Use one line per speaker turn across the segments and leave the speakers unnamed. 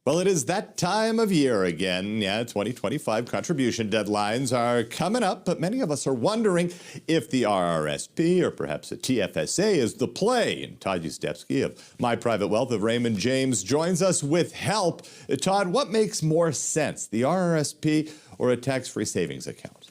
Well, it is that time of year again. Yeah, 2025 contribution deadlines are coming up, but many of us are wondering if the RRSP or perhaps a TFSA is the play. And Todd Yuzdepski of My Private Wealth of Raymond James joins us with help. Todd, what makes more sense, the RRSP or a tax-free savings account?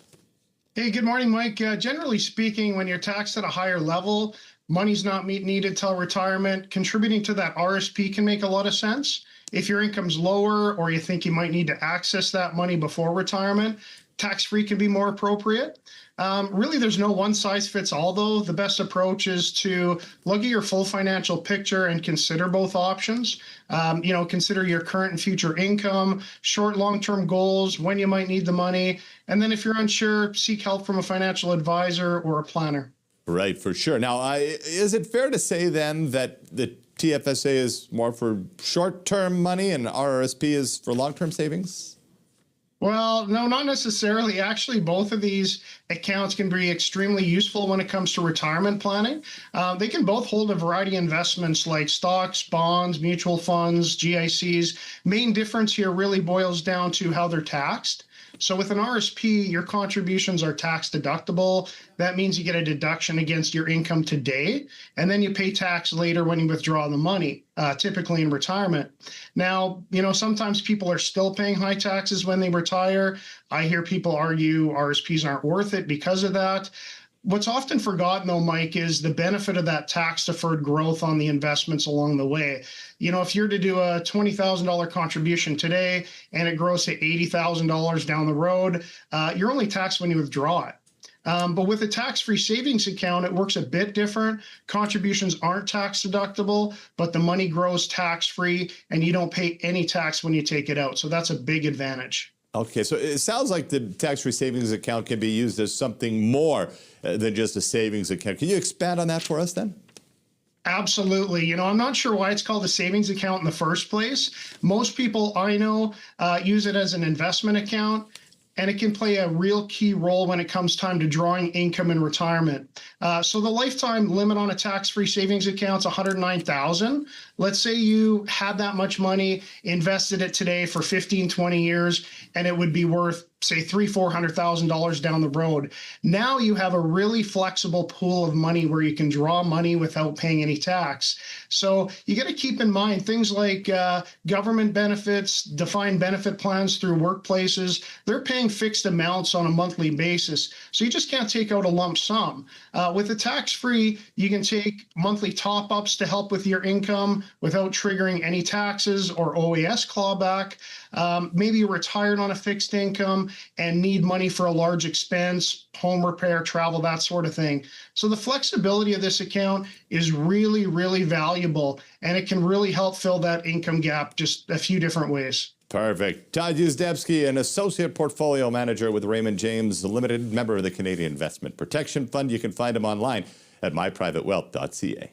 Hey, good morning, Mike. Generally speaking, when you're taxed at a higher level, money's not needed till retirement. Contributing to that RSP can make a lot of sense. If your income's lower or you think you might need to access that money before retirement, tax-free can be more appropriate. Really, there's no one-size-fits-all, though. The best approach is to look at your full financial picture and consider both options. Consider your current and future income, short, long-term goals, when you might need the money. And then if you're unsure, seek help from a financial advisor or a planner.
Right, for sure. Now, is it fair to say then that the TFSA is more for short-term money and RRSP is for long-term savings?
Well, no, not necessarily. Actually, both of these accounts can be extremely useful when it comes to retirement planning. They can both hold a variety of investments like stocks, bonds, mutual funds, GICs. Main difference here really boils down to how they're taxed. So with an RSP, your contributions are tax deductible. That means you get a deduction against your income today, and then you pay tax later when you withdraw the money, typically in retirement. Now, sometimes people are still paying high taxes when they retire. I hear people argue RSPs aren't worth it because of that. What's often forgotten, though, Mike, is the benefit of that tax-deferred growth on the investments along the way. If you're to do a $20,000 contribution today and it grows to $80,000 down the road, you're only taxed when you withdraw it. But with a tax-free savings account, it works a bit different. Contributions aren't tax deductible, but the money grows tax-free and you don't pay any tax when you take it out. So that's a big advantage. Okay, so it sounds like the tax-free savings account can be used as something more than just a savings account. Can you expand on that for us then? Absolutely. I'm not sure why it's called a savings account in the first place. Most people I know use it as an investment account, and it can play a real key role when it comes time to drawing income in retirement. So the lifetime limit on a tax-free savings account is $109,000. Let's say you had that much money, invested it today for 15, 20 years, and it would be worth, say, $300,000-$400,000 down the road. Now you have a really flexible pool of money where you can draw money without paying any tax. So you got to keep in mind things like government benefits, defined benefit plans through workplaces. They're paying fixed amounts on a monthly basis. So you just can't take out a lump sum. With the tax-free, you can take monthly top-ups to help with your income without triggering any taxes or OAS clawback. Maybe you're retired on a fixed income and need money for a large expense, home repair, travel, that sort of thing. So the flexibility of this account is really, really valuable, and it can really help fill that income gap just a few different ways.
Perfect. Todd Yuzdepski, an associate portfolio manager with Raymond James Limited, member of the Canadian Investment Protection Fund. You can find him online at myprivatewealth.ca.